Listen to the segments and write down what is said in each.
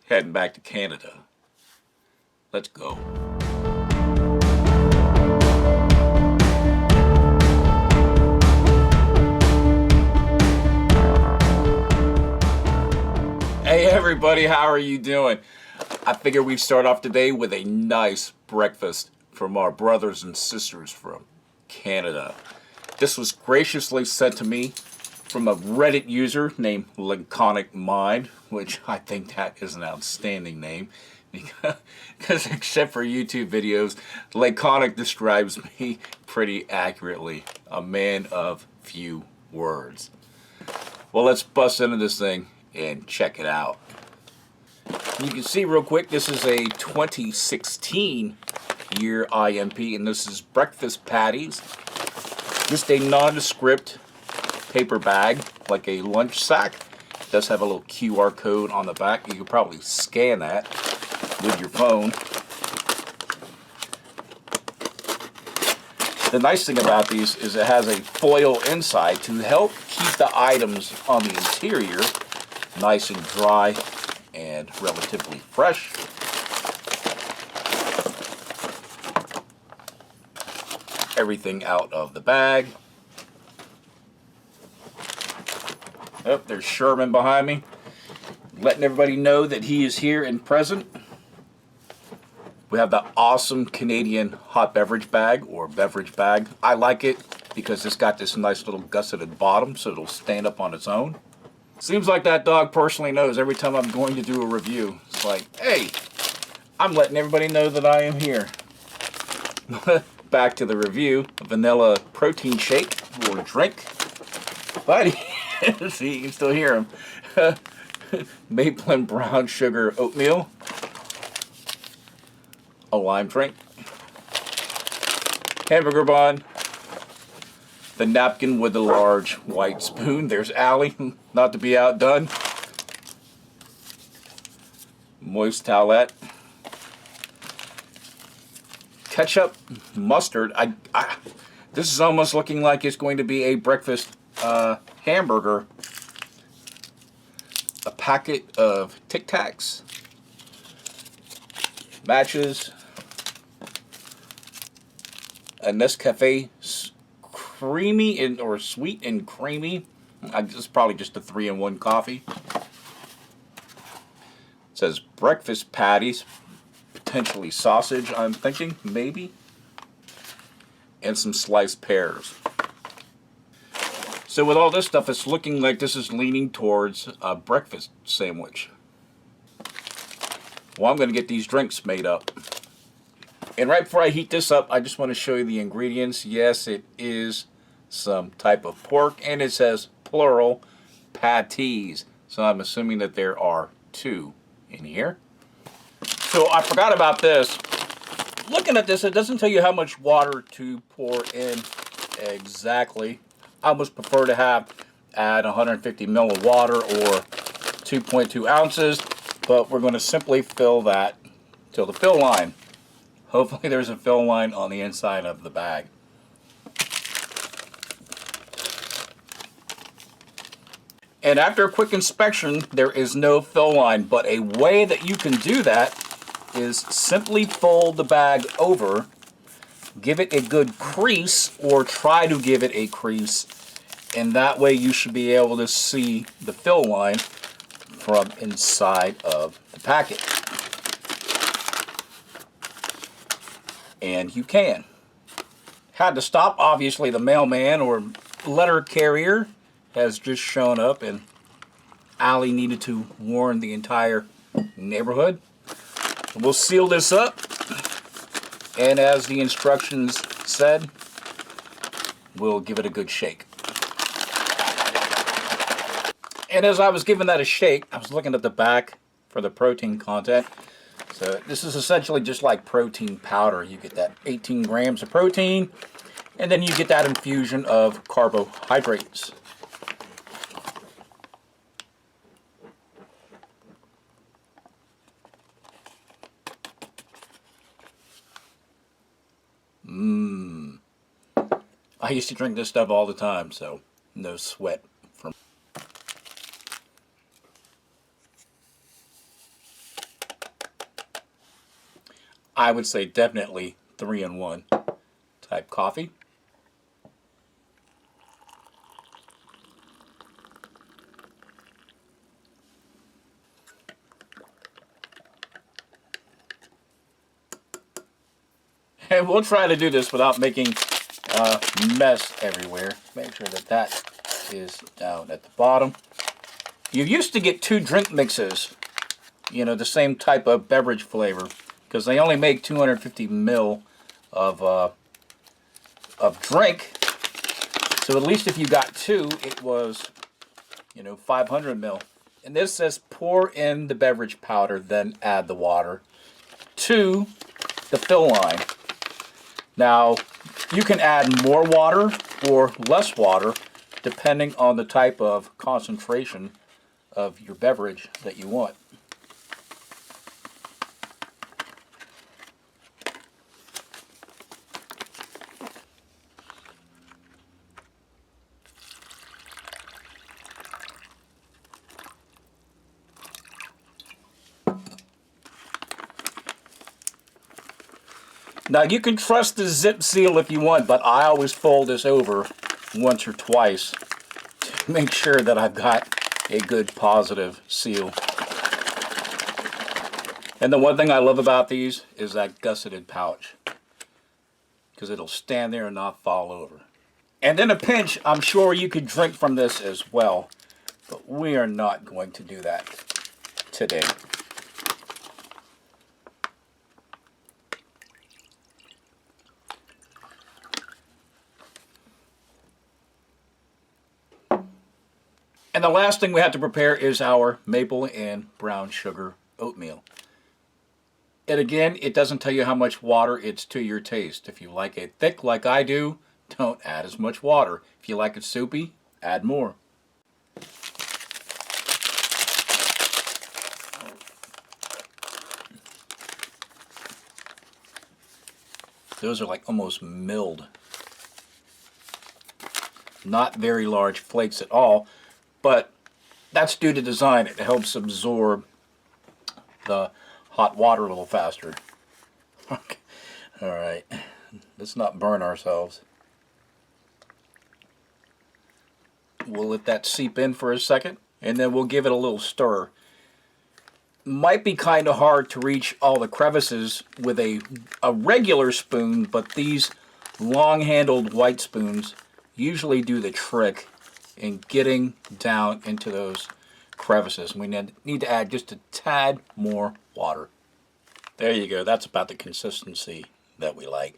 heading back to Canada. Let's go. Hey everybody, how are you doing? I figure we'd start off today with a nice breakfast from our brothers and sisters from Canada. This was graciously sent to me from a Reddit user named Laconic Mind, which I think that is an outstanding name because except for YouTube videos, Laconic describes me pretty accurately. A man of few words. Well, let's bust into this thing and check it out. You can see real quick, this is a 2016 year IMP, and this is Breakfast Patties. Just a nondescript paper bag, like a lunch sack. It does have a little QR code on the back. You could probably scan that with your phone. The nice thing about these is it has a foil inside to help keep the items on the interior nice and dry and relatively fresh. Everything out of the bag. Oh, there's Sherman behind me, letting everybody know that he is here and present. We have the awesome Canadian hot beverage bag, or beverage bag. I like it because it's got this nice little gusseted bottom, so it'll stand up on its own. Seems like that dog personally knows every time I'm going to do a review. It's like, hey, I'm letting everybody know that I am here. Back to the review. A vanilla protein shake or drink. But see, you can still hear him. Maple and brown sugar oatmeal. A lime drink. Hamburger bun. The napkin with the large white spoon. There's Allie, not to be outdone. Moist towelette. Ketchup, mustard. This is almost looking like it's going to be a breakfast hamburger. A packet of Tic Tacs. Matches. A Nescafe creamy and or sweet and creamy. It's probably just a 3-in-1 coffee. It says breakfast patties, potentially sausage, I'm thinking, maybe. And some sliced pears. So with all this stuff, it's looking like this is leaning towards a breakfast sandwich. Well, I'm going to get these drinks made up. And right before I heat this up, I just want to show you the ingredients. Yes, it is some type of pork, and it says plural patties. So I'm assuming that there are 2 in here. So I forgot about this. Looking at this, it doesn't tell you how much water to pour in exactly. I almost prefer to add 150 ml of water or 2.2 ounces, but we're going to simply fill that till the fill line. Hopefully there's a fill line on the inside of the bag. And after a quick inspection, there is no fill line, but a way that you can do that is simply fold the bag over, give it a good crease, or try to give it a crease, and that way you should be able to see the fill line from inside of the packet. And you can. Had to stop, obviously the mailman or letter carrier has just shown up, and Allie needed to warn the entire neighborhood. We'll seal this up, and as the instructions said, we'll give it a good shake. And as I was giving that a shake, I was looking at the back for the protein content. So this is essentially just like protein powder. You get that 18 grams of protein, and then you get that infusion of carbohydrates. I used to drink this stuff all the time, so no sweat from. I would say definitely 3-in-1 type coffee. And we'll try to do this without making a mess everywhere. Make sure that that is down at the bottom. You used to get 2 drink mixes, you know, the same type of beverage flavor, because they only make 250 ml of drink. So at least if you got 2, it was, you know, 500 ml. And this says pour in the beverage powder, then add the water to the fill line. Now, you can add more water or less water depending on the type of concentration of your beverage that you want. Now you can trust the zip seal if you want, but I always fold this over once or twice to make sure that I've got a good positive seal. And the one thing I love about these is that gusseted pouch, because it'll stand there and not fall over. And in a pinch, I'm sure you could drink from this as well, but we are not going to do that today. And the last thing we have to prepare is our maple and brown sugar oatmeal. And again, it doesn't tell you how much water, it's to your taste. If you like it thick like I do, don't add as much water. If you like it soupy, add more. Those are like almost milled. Not very large flakes at all. But that's due to design. It helps absorb the hot water a little faster. Okay. All right. Let's not burn ourselves. We'll let that seep in for a second, and then we'll give it a little stir. Might be kind of hard to reach all the crevices with a regular spoon, but these long-handled white spoons usually do the trick in getting down into those crevices. We need to add just a tad more water. There you go. That's about the consistency that we like.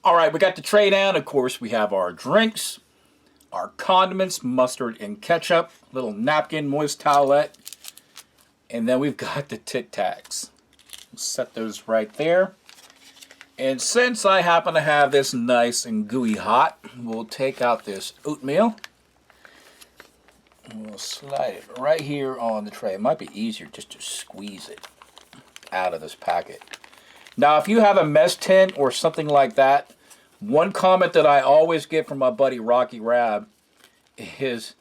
All right, we got the tray down. Of course, we have our drinks, our condiments, mustard and ketchup, little napkin, moist towelette, and then we've got the Tic Tacs. We'll set those right there. And since I happen to have this nice and gooey hot, we'll take out this oatmeal. And we'll slide it right here on the tray. It might be easier just to squeeze it out of this packet. Now, if you have a mess tin or something like that, one comment that I always get from my buddy Rocky Rab is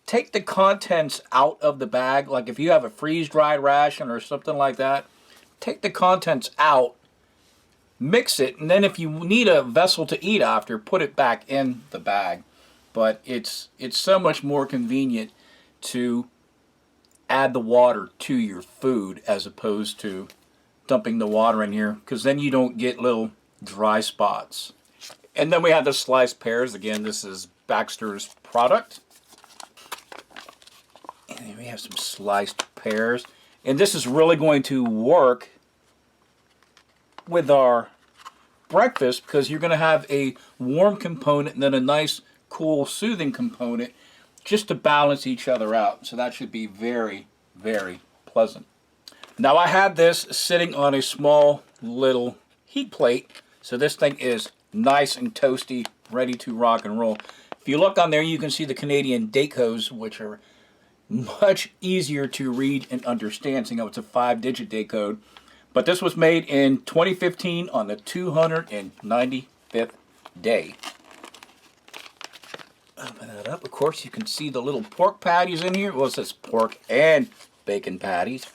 take the contents out of the bag. Like if you have a freeze-dried ration or something like that, take the contents out. Mix it, and then if you need a vessel to eat after, put it back in the bag. But it's so much more convenient to add the water to your food as opposed to dumping the water in here, because then you don't get little dry spots. And then we have the sliced pears. Again, this is Baxter's product. And then we have some sliced pears. And this is really going to work with our breakfast, because you're going to have a warm component and then a nice cool soothing component just to balance each other out. So that should be very, very pleasant. Now I have this sitting on a small little heat plate, so this thing is nice and toasty, ready to rock and roll. If you look on there, you can see the Canadian date codes, which are much easier to read and understand. So you know it's a 5-digit date code. But this was made in 2015 on the 295th day. Open that up. Of course, you can see the little pork patties in here. Well, it says pork and bacon patties.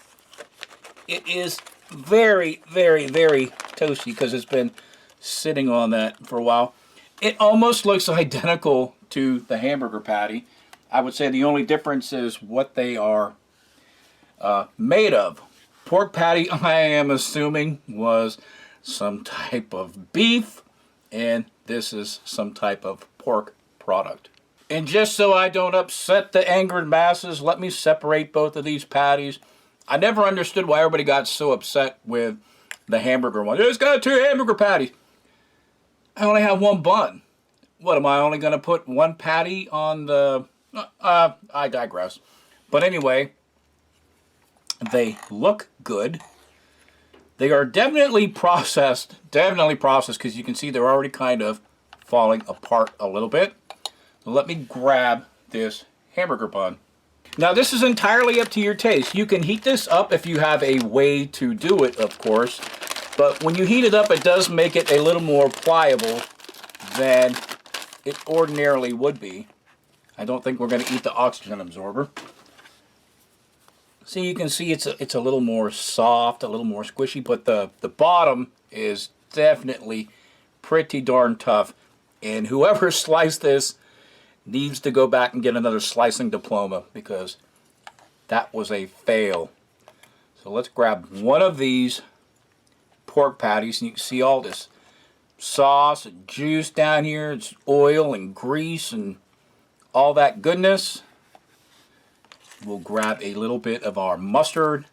It is very, very, very toasty because it's been sitting on that for a while. It almost looks identical to the hamburger patty. I would say the only difference is what they are made of. Pork patty, I am assuming, was some type of beef, and this is some type of pork product. And just so I don't upset the angered masses, let me separate both of these patties. I never understood why everybody got so upset with the hamburger one. It's got 2 hamburger patties. I only have 1 bun. What, am I only going to put 1 patty on the... I digress. But anyway, they look good. They are definitely processed because you can see they're already kind of falling apart a little bit. So let me grab this hamburger bun. Now this is entirely up to your taste. You can heat this up if you have a way to do it, of course. But when you heat it up, it does make it a little more pliable than it ordinarily would be. I don't think we're going to eat the oxygen absorber. So you can see it's a little more soft, a little more squishy, but the bottom is definitely pretty darn tough. And whoever sliced this needs to go back and get another slicing diploma because that was a fail. So let's grab one of these pork patties, and you can see all this sauce and juice down here. It's oil and grease and all that goodness. We'll grab a little bit of our mustard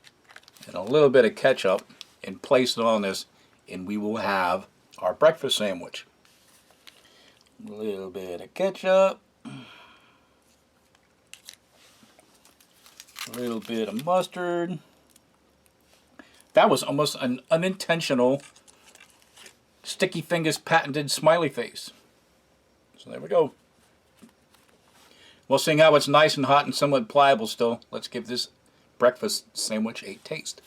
and a little bit of ketchup and place it on this, and we will have our breakfast sandwich. A little bit of ketchup, a little bit of mustard. That was almost an unintentional Sticky Fingers patented smiley face. So there we go. Well, seeing how it's nice and hot and somewhat pliable still, let's give this breakfast sandwich a taste.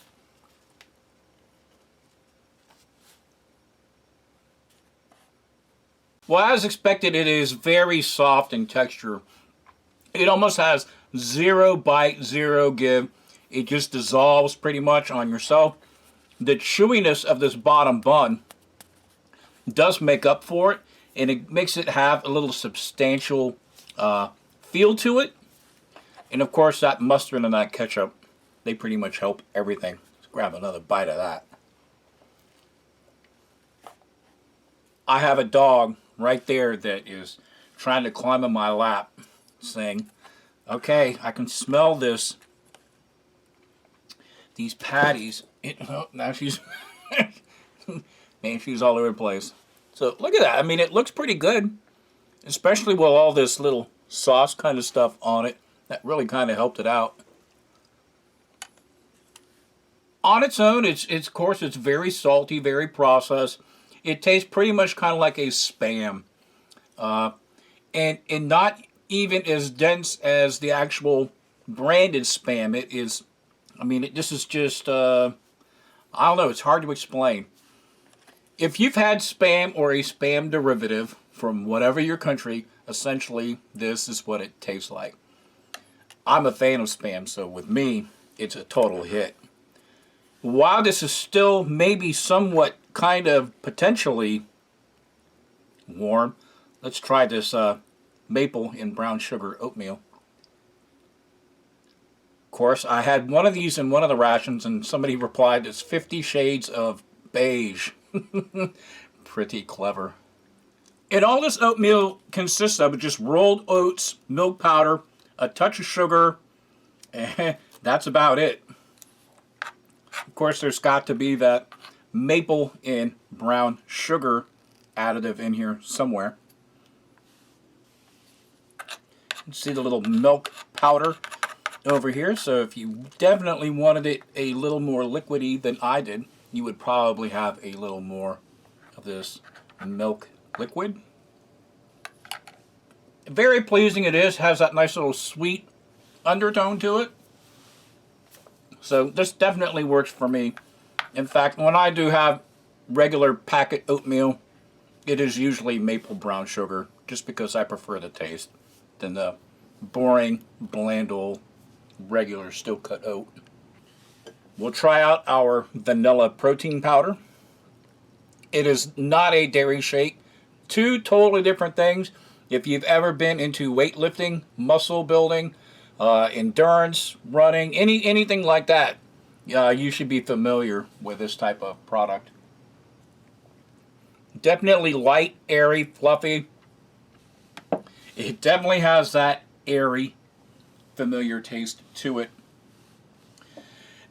Well, as expected, it is very soft in texture. It almost has 0 bite, 0 give. It just dissolves pretty much on yourself. The chewiness of this bottom bun does make up for it, and it makes it have a little substantial feel to it. And of course, that mustard and that ketchup, they pretty much help everything. Let's grab another bite of that. I have a dog right there that is trying to climb in my lap saying, okay, I can smell this. These patties. Now she's man, she's all over the place. So look at that. I mean, it looks pretty good, especially with all this little sauce kind of stuff on it. That really kind of helped it out. On its own, it's of course it's very salty, very processed. It tastes pretty much kind of like a Spam, and not even as dense as the actual branded Spam. It is. I mean, this is just, I don't know, it's hard to explain. If you've had Spam or a Spam derivative from whatever your country, essentially this is what it tastes like. I'm a fan of Spam, so with me, it's a total hit. While this is still maybe somewhat kind of potentially warm, let's try this maple and brown sugar oatmeal. Of course, I had one of these in one of the rations, and somebody replied, it's 50 shades of beige. Pretty clever. And all this oatmeal consists of is just rolled oats, milk powder, a touch of sugar, and that's about it. Of course, there's got to be that maple and brown sugar additive in here somewhere. You see the little milk powder over here, so if you definitely wanted it a little more liquidy than I did, you would probably have a little more of this milk liquid. Very pleasing it is, has that nice little sweet undertone to it. So this definitely works for me. In fact, when I do have regular packet oatmeal, it is usually maple brown sugar, just because I prefer the taste than the boring, bland old regular steel cut oat. we'll try out our vanilla protein powder. It is not a dairy shake. Two totally different things. If you've ever been into weightlifting, muscle building, endurance, running, anything like that, you should be familiar with this type of product. Definitely light, airy, fluffy. It definitely has that airy, familiar taste to it.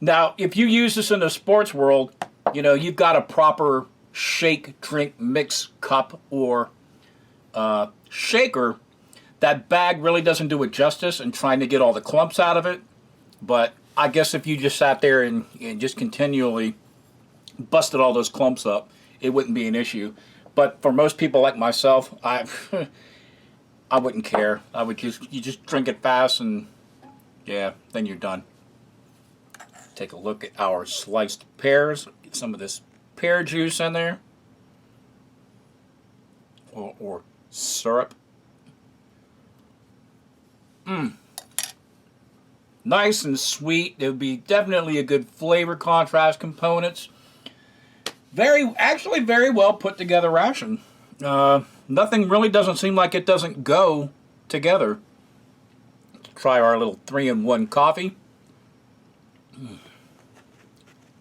Now, if you use this in the sports world, you've got a proper shake, drink, mix cup or shaker. That bag really doesn't do it justice in trying to get all the clumps out of it. But I guess if you just sat there and just continually busted all those clumps up, it wouldn't be an issue. But for most people like myself, I wouldn't care. You just drink it fast and yeah, then you're done. Take a look at our sliced pears. Get some of this pear juice in there. Or syrup. Nice and sweet. There would be definitely a good flavor contrast components. Actually very well put together ration. Nothing really doesn't seem like it doesn't go together. Let's try our little 3-in-1 coffee.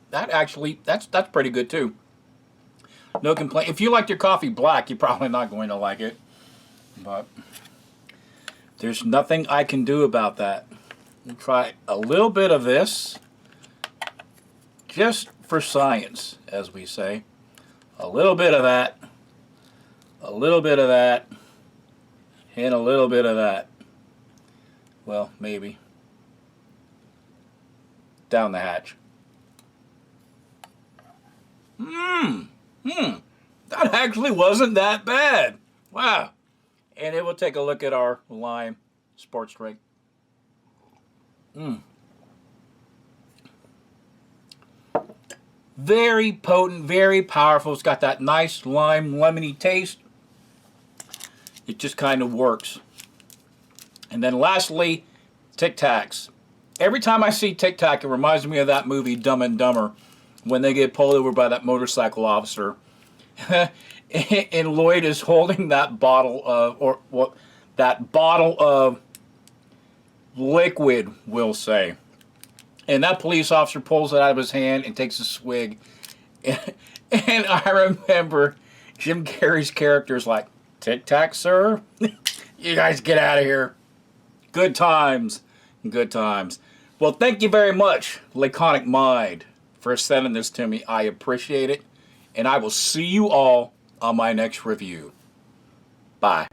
That's pretty good too. No complaint. If you like your coffee black, you're probably not going to like it. But there's nothing I can do about that. We'll try a little bit of this. Just for science, as we say. A little bit of that. A little bit of that. And a little bit of that. Well, maybe. Down the hatch. That actually wasn't that bad. Wow. And then we'll take a look at our lime sports drink. Very potent, very powerful. It's got that nice lime, lemony taste. It just kind of works. And then lastly, Tic Tacs. Every time I see Tic Tac, it reminds me of that movie Dumb and Dumber, when they get pulled over by that motorcycle officer. And Lloyd is holding that bottle of liquid, we'll say. And that police officer pulls it out of his hand and takes a swig. And I remember Jim Carrey's character is like, Tic Tac, sir? You guys get out of here. Good times. Good times. Well, thank you very much, Laconic Mind, for sending this to me. I appreciate it. And I will see you all on my next review. Bye.